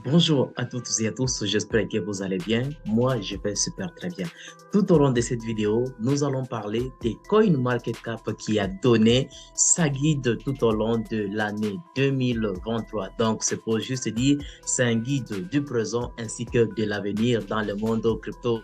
Bonjour à toutes et à tous, j'espère que vous allez bien. Moi, je vais super très bien. Tout au long de cette vidéo, nous allons parler des CoinMarketCap qui a donné sa guide tout au long de l'année 2023. Donc, c'est pour juste dire, c'est un guide du présent ainsi que de l'avenir dans le monde crypto.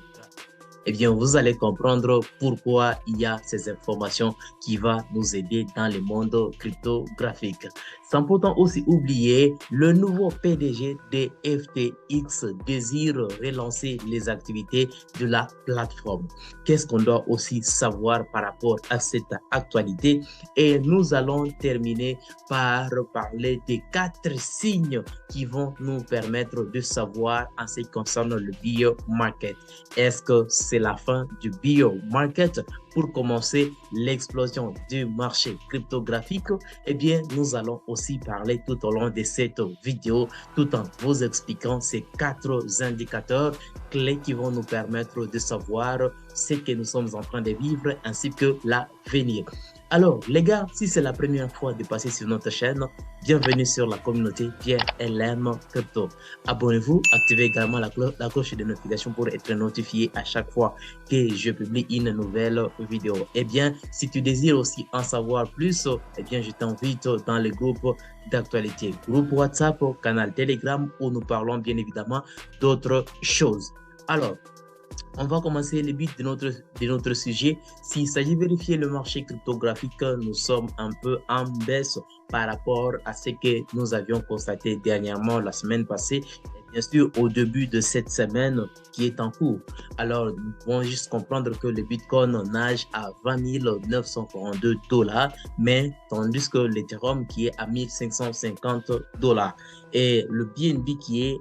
Eh bien, vous allez comprendre pourquoi il y a ces informations qui vont nous aider dans le monde cryptographique. Sans pourtant aussi oublier, le nouveau PDG de FTX désire relancer les activités de la plateforme. Qu'est-ce qu'on doit aussi savoir par rapport à cette actualité? Et nous allons terminer par parler des 4 signes qui vont nous permettre de savoir en ce qui concerne le bio market. Est-ce que c'est la fin du bio market? Pour commencer l'explosion du marché cryptographique? Eh bien, nous allons aussi parler tout au long de cette vidéo, tout en vous expliquant ces 4 indicateurs clés qui vont nous permettre de savoir ce que nous sommes en train de vivre ainsi que l'avenir. Alors, les gars, si c'est la première fois de passer sur notre chaîne, bienvenue sur la communauté Pierre LM Crypto. Abonnez-vous, activez également la cloche de notification pour être notifié à chaque fois que je publie une nouvelle vidéo. Eh bien, si tu désires aussi en savoir plus, eh bien, je t'invite dans le groupe d'actualité, groupe WhatsApp, canal Telegram où nous parlons bien évidemment d'autres choses. Alors, on va commencer le but de notre sujet. S'il s'agit de vérifier le marché cryptographique, nous sommes un peu en baisse par rapport à ce que nous avions constaté dernièrement la semaine passée. Bien sûr, au début de cette semaine qui est en cours. Alors, nous pouvons juste comprendre que le Bitcoin nage à 20 942 $, mais tandis que l'Ethereum qui est à 1550 $. Et le BNB qui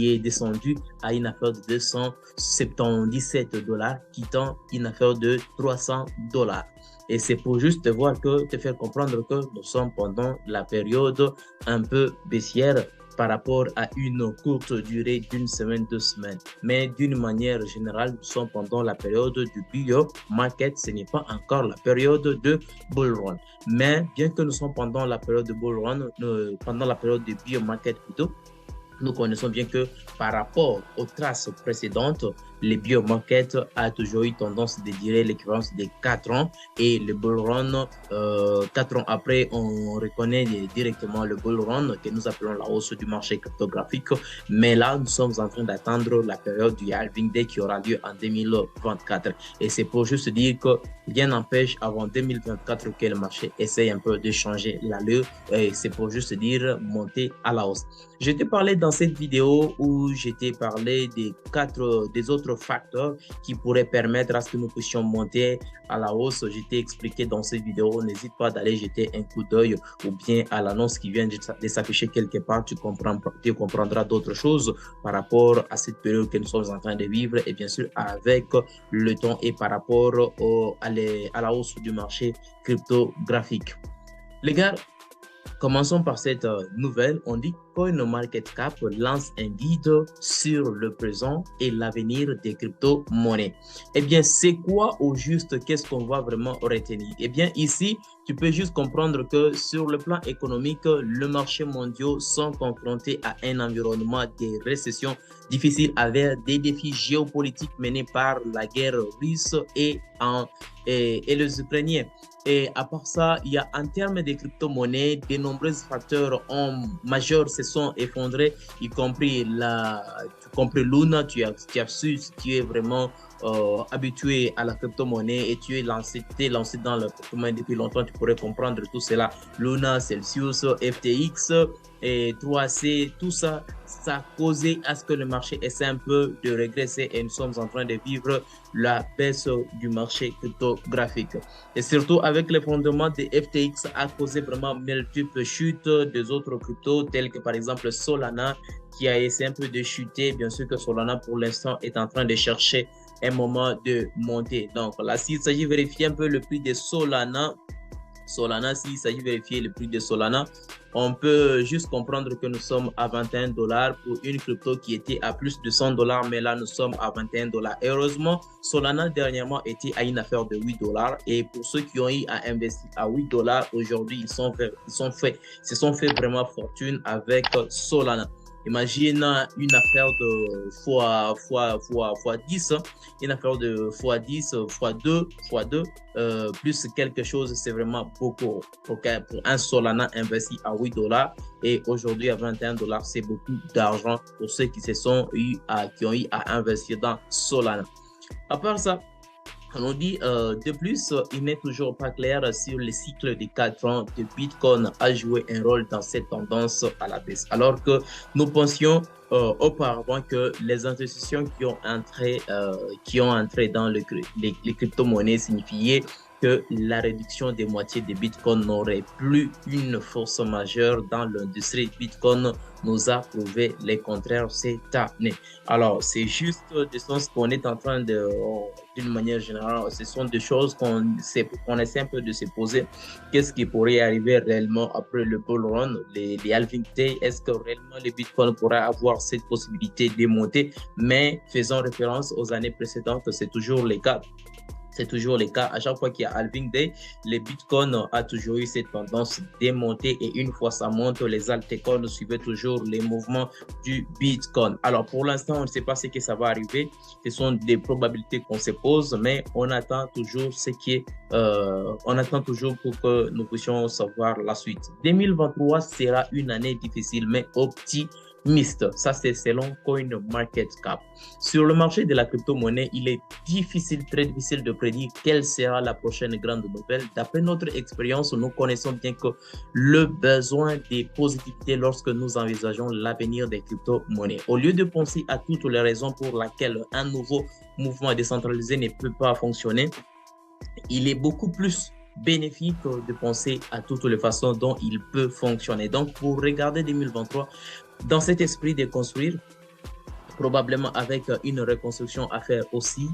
est descendu à une affaire de 277 $, quittant une affaire de 300 $. Et c'est pour juste te faire comprendre que nous sommes pendant la période un peu baissière par rapport à une courte durée d'une semaine, 2 semaines. Mais d'une manière générale, nous sommes pendant la période du bio market. Ce n'est pas encore la période de bull run. Mais bien que nous sommes pendant la période de bull run, pendant la période du bio market plutôt, nous connaissons bien que par rapport aux traces précédentes, le bio market a toujours eu tendance de dire l'équivalence de 4 ans et le bull run, 4 ans après, on reconnaît directement le bull run que nous appelons la hausse du marché cryptographique. Mais là, nous sommes en train d'attendre la période du halving day qui aura lieu en 2024. Et c'est pour juste dire que rien n'empêche avant 2024 que le marché essaye un peu de changer l'allure et c'est pour juste dire monter à la hausse. Je t'ai parlé dans cette vidéo où je t'ai parlé des autres facteurs qui pourraient permettre à ce que nous puissions monter à la hausse. Je t'ai expliqué dans cette vidéo, n'hésite pas d'aller jeter un coup d'œil ou bien à l'annonce qui vient de s'afficher quelque part, tu comprendras d'autres choses par rapport à cette période que nous sommes en train de vivre et bien sûr avec le temps et par rapport à la hausse du marché cryptographique. Les gars, commençons par cette nouvelle. On dit que CoinMarketCap lance un guide sur le présent et l'avenir des crypto-monnaies. Eh bien, c'est quoi au juste? Qu'est-ce qu'on va vraiment retenir? Eh bien, ici, tu peux juste comprendre que sur le plan économique, le marché mondial sont confrontés à un environnement de récession difficile avec des défis géopolitiques menés par la guerre russe et les Ukrainiens. Et à part ça, il y a en termes de crypto-monnaies, de nombreux facteurs majeurs se sont effondrés, y compris Luna. Tu es vraiment habitué à la crypto-monnaie et tu es lancé dans le crypto-monnaie depuis longtemps, tu pourrais comprendre tout cela. Luna, Celsius, FTX et 3C, tout ça, ça a causé à ce que le marché essaie un peu de régresser et nous sommes en train de vivre la baisse du marché cryptographique. Et surtout avec l'effondrement de FTX a causé vraiment multiples chutes des autres cryptos tels que par exemple Solana qui a essayé un peu de chuter. Bien sûr que Solana pour l'instant est en train de chercher un moment de monter. Donc là, s'il s'agit de vérifier un peu le prix de Solana, s'il s'agit de vérifier le prix de Solana, on peut juste comprendre que nous sommes à 21 $ pour une crypto qui était à plus de 100 $, mais là nous sommes à 21 $. Heureusement, Solana dernièrement était à une affaire de 8 $ et pour ceux qui ont eu à investir à 8 $, aujourd'hui, ils se sont fait vraiment fortune avec Solana. Imagine une affaire de fois 10, hein, une affaire de fois 10, fois 2, plus quelque chose, c'est vraiment beaucoup. Pour un Solana investi à 8 dollars et aujourd'hui à 21 dollars, c'est beaucoup d'argent pour ceux qui qui ont eu à investir dans Solana. À part ça, on dit de plus, il n'est toujours pas clair si le cycle de 4 ans de Bitcoin a joué un rôle dans cette tendance à la baisse. Alors que nous pensions auparavant que les institutions qui ont entré dans les crypto-monnaies signifiaient que la réduction des moitiés de Bitcoin n'aurait plus une force majeure dans l'industrie. Bitcoin nous a prouvé le contraire cette année. Alors, c'est juste des choses qu'on est en train de, d'une manière générale, ce sont des choses qu'on essaie un peu de se poser. Qu'est-ce qui pourrait arriver réellement après le bull run, les halving day? Est-ce que réellement les Bitcoin pourraient avoir cette possibilité de monter? Mais faisant référence aux années précédentes, c'est toujours le cas. C'est toujours le cas. À chaque fois qu'il y a halving day, les bitcoins a toujours eu cette tendance de monter et une fois ça monte, les altcoins suivaient toujours les mouvements du bitcoin. Alors pour l'instant, on ne sait pas ce que ça va arriver. Ce sont des probabilités qu'on se pose, mais on attend toujours on attend toujours pour que nous puissions savoir la suite. 2023 sera une année difficile, mais optimiste. Ça, c'est selon CoinMarketCap. Sur le marché de la crypto-monnaie, il est difficile, très difficile de prédire quelle sera la prochaine grande nouvelle. D'après notre expérience, nous connaissons bien que le besoin de positivité lorsque nous envisageons l'avenir des crypto-monnaies. Au lieu de penser à toutes les raisons pour lesquelles un nouveau mouvement décentralisé ne peut pas fonctionner, il est beaucoup plus bénéfique de penser à toutes les façons dont il peut fonctionner. Donc, pour regarder 2023, dans cet esprit de construire, probablement avec une reconstruction à faire aussi,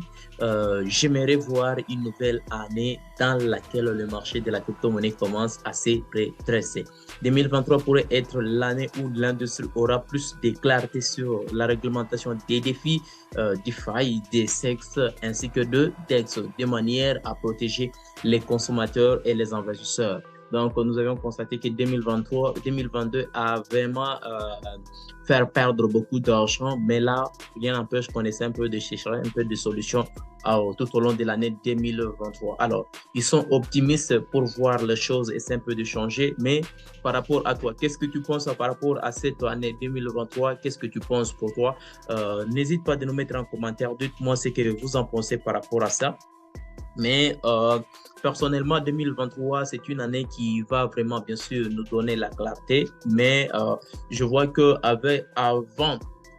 j'aimerais voir une nouvelle année dans laquelle le marché de la crypto-monnaie commence à se redresser. 2023 pourrait être l'année où l'industrie aura plus de clarté sur la réglementation des défis, DeFi, des SEX ainsi que de DEX, de manière à protéger les consommateurs et les investisseurs. Donc, nous avions constaté que 2022 a vraiment fait perdre beaucoup d'argent, mais là, rien n'empêche qu'on essaie un peu de chercher un peu de solutions tout au long de l'année 2023. Alors, ils sont optimistes pour voir les choses, essaient un peu de changer, mais par rapport à toi, qu'est-ce que tu penses par rapport à cette année 2023? Qu'est-ce que tu penses pour toi? N'hésite pas de nous mettre en commentaire, dites-moi ce que vous en pensez par rapport à ça. Mais personnellement, 2023, c'est une année qui va vraiment, bien sûr, nous donner la clarté. Mais je vois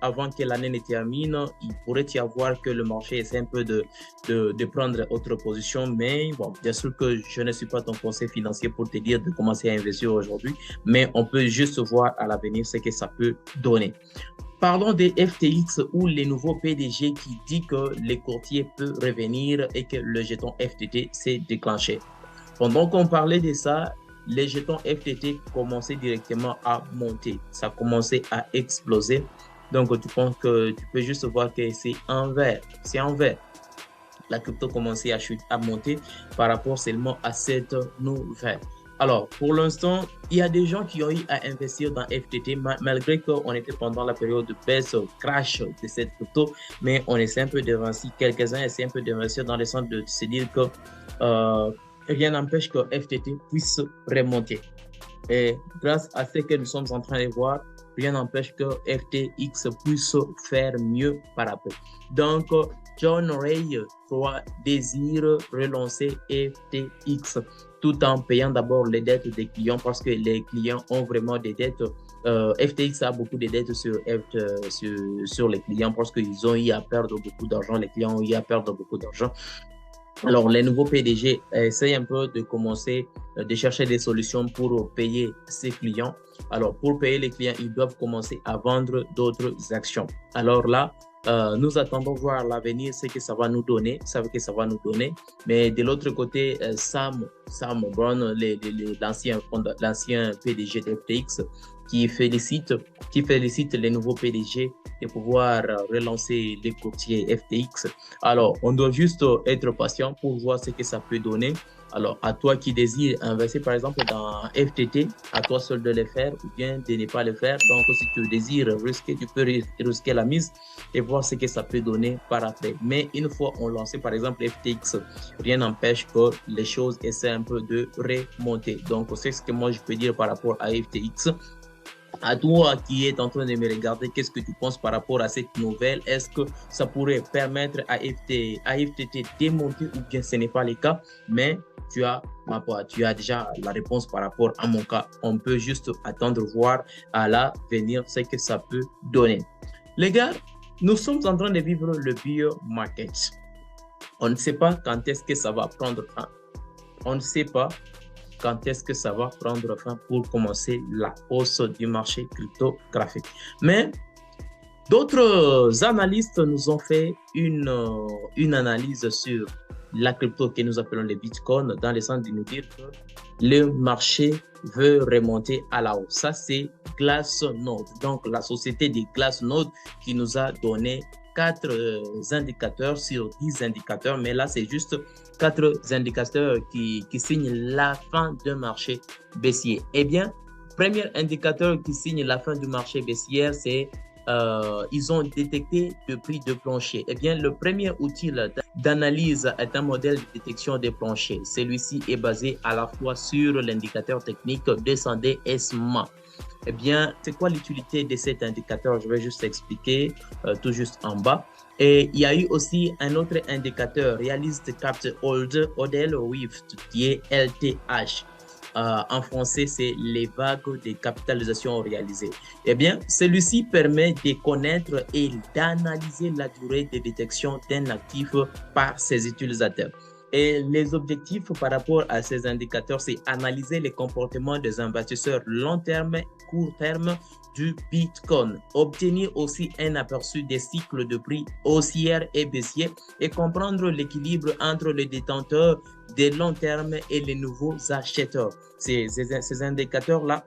avant que l'année ne termine, il pourrait y avoir que le marché essaie un peu de prendre autre position. Mais bon, bien sûr que je ne suis pas ton conseil financier pour te dire de commencer à investir aujourd'hui. Mais on peut juste voir à l'avenir ce que ça peut donner. Parlons des FTX où les nouveaux PDG qui dit que les courtiers peuvent revenir et que le jeton FTT s'est déclenché. Pendant qu'on parlait de ça, les jetons FTT commençaient directement à monter. Ça commençait à exploser. Donc, tu penses que tu peux juste voir que c'est en vert. C'est en vert. La crypto commençait à monter par rapport seulement à cette nouvelle. Alors, pour l'instant, il y a des gens qui ont eu à investir dans FTT malgré qu'on était pendant la période de baisse, crash de cette crypto, mais on essaie un peu d'investir, quelques-uns essaient un peu d'investir dans le sens de se dire que rien n'empêche que FTT puisse remonter. Et grâce à ce que nous sommes en train de voir, rien n'empêche que FTX puisse faire mieux par après. Donc, John Ray désire relancer FTX tout en payant d'abord les dettes des clients parce que les clients ont vraiment des dettes. FTX a beaucoup de dettes sur les clients parce qu'ils ont eu à perdre beaucoup d'argent. Les clients ont eu à perdre beaucoup d'argent. Alors, les nouveaux PDG essayent un peu de commencer, de chercher des solutions pour payer ses clients. Alors, pour payer les clients, ils doivent commencer à vendre d'autres actions. Alors là, nous attendons voir l'avenir, ce que ça va nous donner, Mais de l'autre côté, Sam Brown, l'ancien PDG de FTX, qui félicite, qui félicite les nouveaux PDG de pouvoir relancer les courtiers FTX. Alors, on doit juste être patient pour voir ce que ça peut donner. Alors, à toi qui désires investir, par exemple, dans FTT, à toi seul de le faire ou bien de ne pas le faire. Donc, si tu désires risquer, tu peux risquer la mise et voir ce que ça peut donner par après. Mais une fois on lance, par exemple, FTX, rien n'empêche que les choses essaient un peu de remonter. Donc, c'est ce que moi, je peux dire par rapport à FTX. À toi qui est en train de me regarder, qu'est-ce que tu penses par rapport à cette nouvelle? Est-ce que ça pourrait permettre à FTT de monter ou bien ce n'est pas le cas? Mais tu as déjà la réponse par rapport à mon cas. On peut juste attendre, voir à l'avenir ce que ça peut donner. Les gars, nous sommes en train de vivre le bear market. On ne sait pas quand est-ce que ça va prendre fin. On ne sait pas quand est-ce que ça va prendre fin pour commencer la hausse du marché cryptographique. Mais d'autres analystes nous ont fait une analyse sur la crypto que nous appelons le Bitcoin, dans le sens de nous dire que le marché veut remonter à la hausse. Ça, c'est Glassnode, donc la société de Glassnode qui nous a donné 4 indicateurs sur 10 indicateurs, mais là, c'est juste 4 indicateurs qui signent la fin d'un marché baissier. Eh bien, premier indicateur qui signe la fin du marché baissier, c'est ils ont détecté le prix de plancher. Eh bien, le premier outil d'analyse est un modèle de détection des planchers. Celui-ci est basé à la fois sur l'indicateur technique descendé SMA. Eh bien, c'est quoi l'utilité de cet indicateur? Je vais juste expliquer tout juste en bas. Et il y a eu aussi un autre indicateur, Realist Capped Hodl Rift, qui est LTH. En français, c'est les vagues de capitalisation réalisées. Eh bien, celui-ci permet de connaître et d'analyser la durée de détection d'un actif par ses utilisateurs. Et les objectifs par rapport à ces indicateurs, c'est analyser les comportements des investisseurs long terme, court terme du Bitcoin, obtenir aussi un aperçu des cycles de prix haussiers et baissiers et comprendre l'équilibre entre les détenteurs de long terme et les nouveaux acheteurs. Ces indicateurs-là,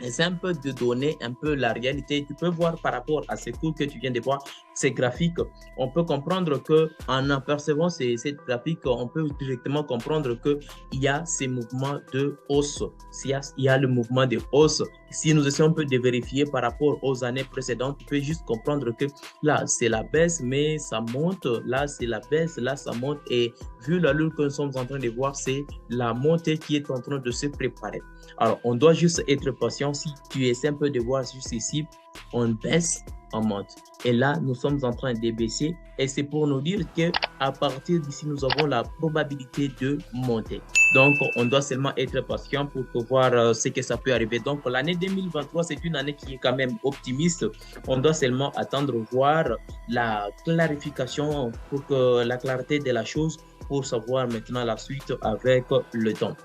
c'est un peu de donner un peu la réalité. Tu peux voir par rapport à ces cours que tu viens de voir, ces graphiques, on peut comprendre que en apercevant ces graphiques, on peut directement comprendre qu'il y a ces mouvements de hausse. Il y a le mouvement de hausse. Si nous essayons un peu de vérifier par rapport aux années précédentes, tu peux juste comprendre que là, c'est la baisse, mais ça monte. Là, c'est la baisse, là, ça monte. Et vu l'allure que nous sommes en train de voir, c'est la montée qui est en train de se préparer. Alors, on doit juste être patient. Si tu essaies un peu de voir juste ici, on baisse, on monte. Et là, nous sommes en train de baisser. Et c'est pour nous dire qu'à partir d'ici, nous avons la probabilité de monter. Donc, on doit seulement être patient pour voir ce que ça peut arriver. Donc, l'année 2023, c'est une année qui est quand même optimiste. On doit seulement attendre voir la clarification pour que la clarté de la chose pour savoir maintenant la suite avec le temps.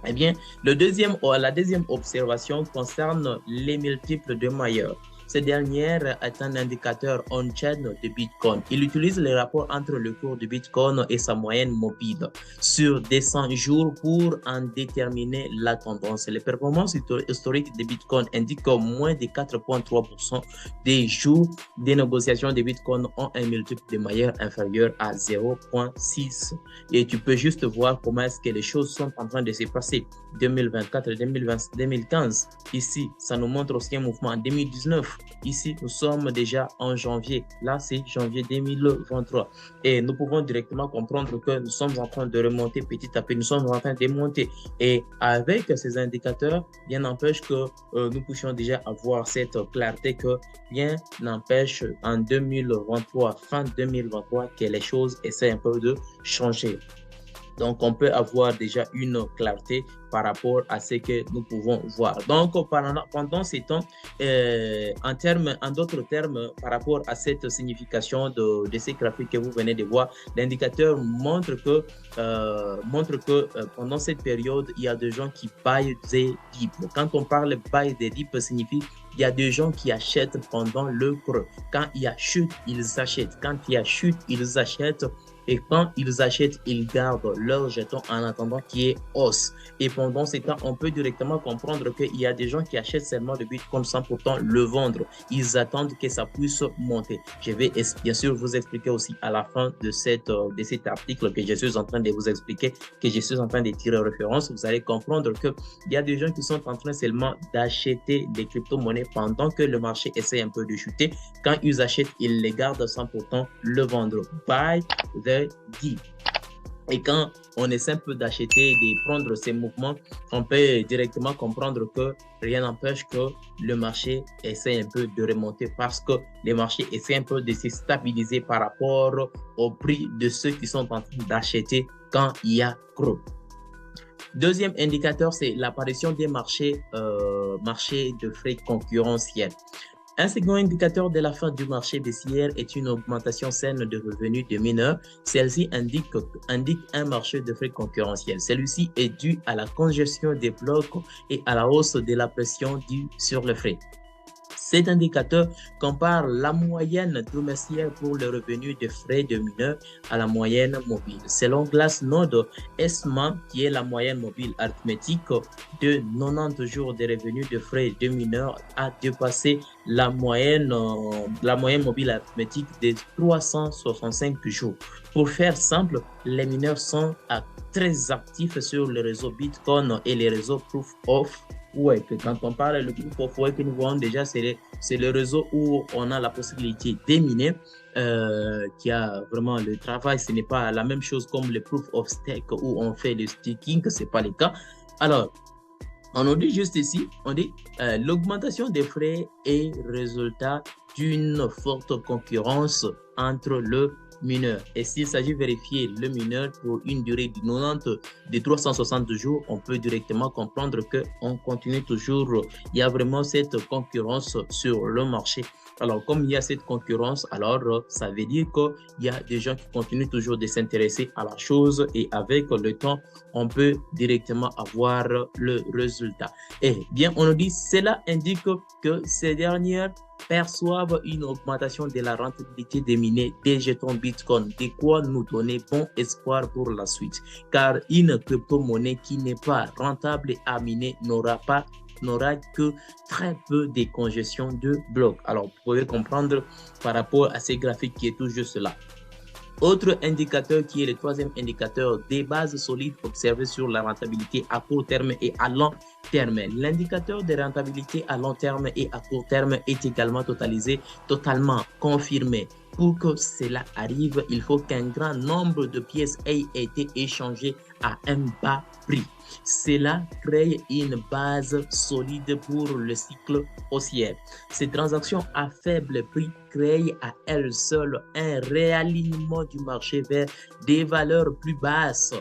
Eh bien, la deuxième observation concerne les multiples de Mayer. Cette dernière est un indicateur on-chain de Bitcoin. Il utilise les rapports entre le cours de Bitcoin et sa moyenne mobile sur des 100 jours pour en déterminer la tendance. Les performances historiques de Bitcoin indiquent que moins de 4,3% des jours des négociations de Bitcoin ont un multiple de Mayer inférieur à 0,6. Et tu peux juste voir comment est-ce que les choses sont en train de se passer. 2024, 2020, 2015. Ici, ça nous montre aussi un mouvement en 2019. Ici, nous sommes déjà en janvier. Là, c'est janvier 2023. Et nous pouvons directement comprendre que nous sommes en train de remonter petit à petit. Nous sommes en train de monter. Et avec ces indicateurs, bien n'empêche que nous puissions déjà avoir cette clarté que bien n'empêche en 2023, fin 2023, que les choses essaient un peu de changer. Donc, on peut avoir déjà une clarté par rapport à ce que nous pouvons voir. Donc, pendant ces temps, en d'autres termes, par rapport à cette signification de ces graphiques que vous venez de voir, l'indicateur montre que pendant cette période, il y a des gens qui buy des dips. Quand on parle buy des dips, signifie il y a des gens qui achètent pendant le creux. Quand il y a chute, ils achètent. Quand il y a chute, ils achètent Et quand ils achètent, ils gardent leur jeton en attendant qu'il y ait hausse. Et pendant ces temps, on peut directement comprendre qu'il y a des gens qui achètent seulement le Bitcoin sans pourtant le vendre. Ils attendent que ça puisse monter. Je vais bien sûr vous expliquer aussi à la fin de cet article que je suis en train de vous expliquer, que je suis en train de tirer référence. Vous allez comprendre qu'il y a des gens qui sont en train seulement d'acheter des crypto-monnaies pendant que le marché essaie un peu de chuter. Quand ils achètent, ils les gardent sans pourtant le vendre. Buy the dip. Et quand on essaie un peu d'acheter, de prendre ces mouvements, on peut directement comprendre que rien n'empêche que le marché essaie un peu de remonter parce que le marché essaie un peu de se stabiliser par rapport au prix de ceux qui sont en train d'acheter quand il y a creux. Deuxième indicateur, c'est l'apparition des marchés de frais concurrentiels. Un second indicateur de la fin du marché baissière est une augmentation saine de revenus des mineurs. Celle-ci indique un marché de frais concurrentiel. Celui-ci est dû à la congestion des blocs et à la hausse de la pression due sur le frais. Cet indicateur compare la moyenne trimestrielle pour le revenu de frais de mineurs à la moyenne mobile. Selon Glassnode, ESMA, qui est la moyenne mobile arithmétique de 90 jours de revenus de frais de mineurs, a dépassé la moyenne mobile arithmétique de 365 jours. Pour faire simple, les mineurs sont très actifs sur le réseau Bitcoin et les réseaux Proof of Work. Quand on parle de Proof of Work, nous voyons déjà c'est le réseau où on a la possibilité de miner, qui a vraiment le travail. Ce n'est pas la même chose comme le Proof of Stake où on fait le staking, ce n'est pas le cas. Alors, on nous dit juste ici, on dit l'augmentation des frais est résultat d'une forte concurrence entre le mineur. Et s'il s'agit de vérifier le mineur pour une durée de 360 jours, on peut directement comprendre qu'on continue toujours, il y a vraiment cette concurrence sur le marché. Alors, comme il y a cette concurrence, alors ça veut dire qu'il y a des gens qui continuent toujours de s'intéresser à la chose et avec le temps, on peut directement avoir le résultat. Et bien, on nous dit, cela indique que ces dernières perçoivent une augmentation de la rentabilité des miner des jetons Bitcoin, de quoi nous donner bon espoir pour la suite. Car une crypto-monnaie qui n'est pas rentable à miner n'aura que très peu de congestion de blocs. Alors, vous pouvez comprendre par rapport à ces graphiques qui est tout juste là. Autre indicateur qui est le troisième indicateur, des bases solides observées sur la rentabilité à court terme et à long terme. L'indicateur de rentabilité à long terme et à court terme est également totalement confirmé. Pour que cela arrive, il faut qu'un grand nombre de pièces aient été échangées à un bas prix. Cela crée une base solide pour le cycle haussier. Ces transactions à faible prix créent à elles seules un réalignement du marché vers des valeurs plus basses.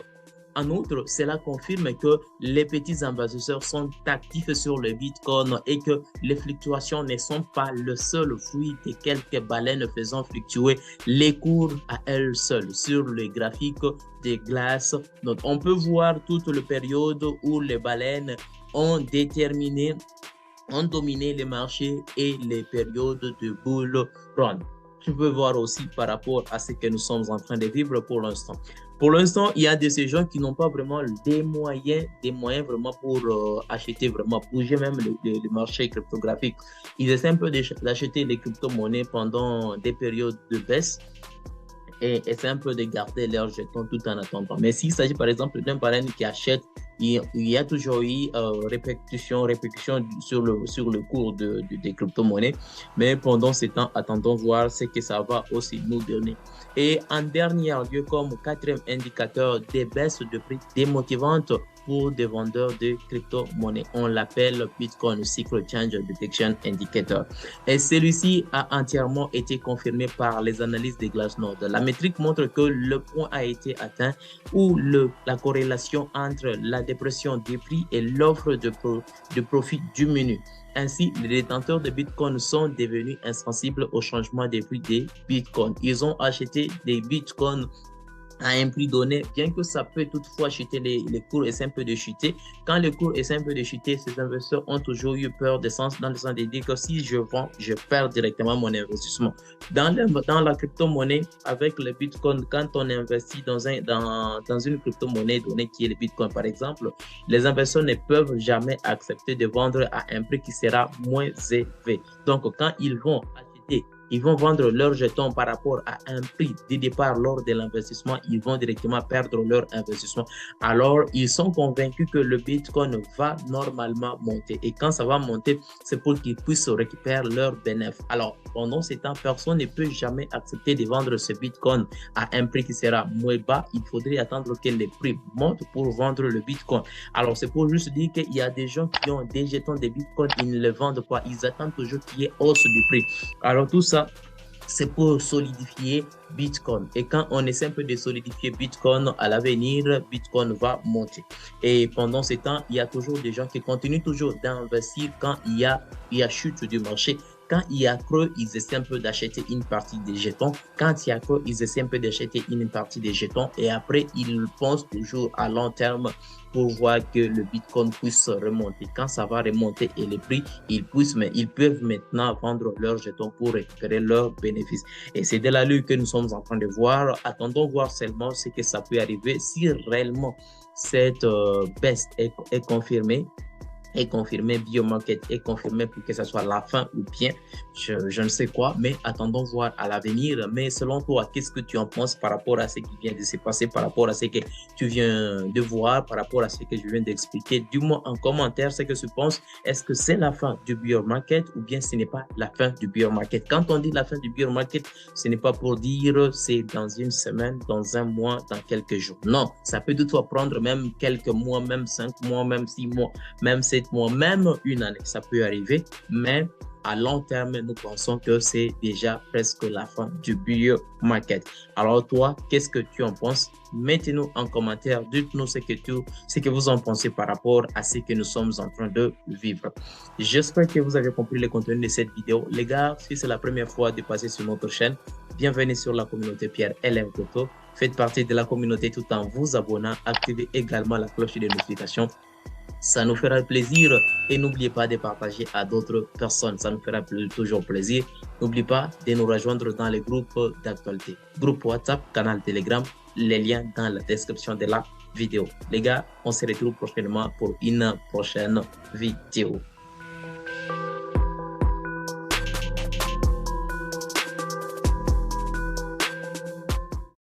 En outre, cela confirme que les petits investisseurs sont actifs sur le Bitcoin et que les fluctuations ne sont pas le seul fruit de quelques baleines faisant fluctuer les cours à elles seules. Sur le graphique des glaces, donc on peut voir toute la période où les baleines ont dominé les marchés et les périodes de bull run. Tu peux voir aussi par rapport à ce que nous sommes en train de vivre pour l'instant. Pour l'instant, il y a de ces gens qui n'ont pas vraiment des moyens vraiment pour acheter, vraiment bouger même le marché cryptographique. Ils essaient un peu d'acheter les crypto-monnaies pendant des périodes de baisse et essaient un peu de garder leurs jetons tout en attendant. Mais s'il s'agit par exemple d'un parrain qui achète, il y a toujours eu répercussion sur le cours des crypto-monnaies. Mais pendant ce temps, attendons voir ce que ça va aussi nous donner. Et en dernier lieu, comme quatrième indicateur, des baisses de prix démotivantes pour des vendeurs de crypto-monnaies. On l'appelle Bitcoin Cycle Change Detection Indicator. Et celui-ci a entièrement été confirmé par les analyses de Glassnode. La métrique montre que le point a été atteint où la corrélation entre la dépression des prix et l'offre de profit diminue. Ainsi, les détenteurs de Bitcoin sont devenus insensibles au changement des prix des Bitcoins. Ils ont acheté des Bitcoins à un prix donné, bien que ça peut toutefois chuter, les cours essaient un peu de chuter. Quand les cours essaient un peu de chuter, ces investisseurs ont toujours eu peur de sens, dans le sens de dire que si je vends, je perds directement mon investissement. Dans la crypto-monnaie, avec le Bitcoin, quand on investit dans une crypto-monnaie donnée qui est le Bitcoin, par exemple, les investisseurs ne peuvent jamais accepter de vendre à un prix qui sera moins élevé. Donc, quand ils vont acheter, ils vont vendre leurs jetons par rapport à un prix de départ lors de l'investissement, ils vont directement perdre leur investissement. Alors, ils sont convaincus que le Bitcoin va normalement monter. Et quand ça va monter, c'est pour qu'ils puissent récupérer leurs bénéfices. Alors, pendant ce temps, personne ne peut jamais accepter de vendre ce Bitcoin à un prix qui sera moins bas. Il faudrait attendre que les prix montent pour vendre le Bitcoin. Alors, c'est pour juste dire qu'il y a des gens qui ont des jetons de Bitcoin, ils ne le vendent pas. Ils attendent toujours qu'il y ait hausse du prix. Alors, tout ça, c'est pour solidifier Bitcoin. Et quand on essaie un peu de solidifier Bitcoin à l'avenir, Bitcoin va monter. Et pendant ce temps, il y a toujours des gens qui continuent toujours d'investir quand il y a chute du marché. Quand il y a creux, ils essaient un peu d'acheter une partie des jetons. Quand il y a creux, ils essaient un peu d'acheter une partie des jetons. Et après, ils pensent toujours à long terme pour voir que le Bitcoin puisse remonter. Quand ça va remonter et les prix, ils peuvent maintenant vendre leurs jetons pour récupérer leurs bénéfices. Et c'est de là que nous sommes en train de voir. Attendons voir seulement ce que ça peut arriver si réellement cette baisse est confirmée. Est confirmé, BioMarket est confirmé pour que ce soit la fin ou bien je ne sais quoi, mais attendons voir à l'avenir. Mais selon toi, qu'est-ce que tu en penses par rapport à ce qui vient de se passer, par rapport à ce que tu viens de voir, par rapport à ce que je viens d'expliquer? Dis-moi en commentaire ce que tu penses. Est-ce que c'est la fin du BioMarket ou bien ce n'est pas la fin du BioMarket? Quand on dit la fin du BioMarket, ce n'est pas pour dire c'est dans une semaine, dans un mois, dans quelques jours. Non, ça peut toutefois prendre même quelques mois, même 5 mois, même 6 mois, même 7 mois, même une année, ça peut arriver, mais à long terme, nous pensons que c'est déjà presque la fin du bear market. Alors toi, qu'est-ce que tu en penses? Mettez-nous en commentaire, dites-nous ce que vous en pensez par rapport à ce que nous sommes en train de vivre. J'espère que vous avez compris le contenu de cette vidéo. Les gars, si c'est la première fois de passer sur notre chaîne, bienvenue sur la communauté Pierre LM Crypto. Faites partie de la communauté tout en vous abonnant. Activez également la cloche de notification. Ça nous fera plaisir et n'oubliez pas de partager à d'autres personnes. Ça nous fera toujours plaisir. N'oubliez pas de nous rejoindre dans les groupes d'actualité. Groupe WhatsApp, canal Telegram, les liens dans la description de la vidéo. Les gars, on se retrouve prochainement pour une prochaine vidéo.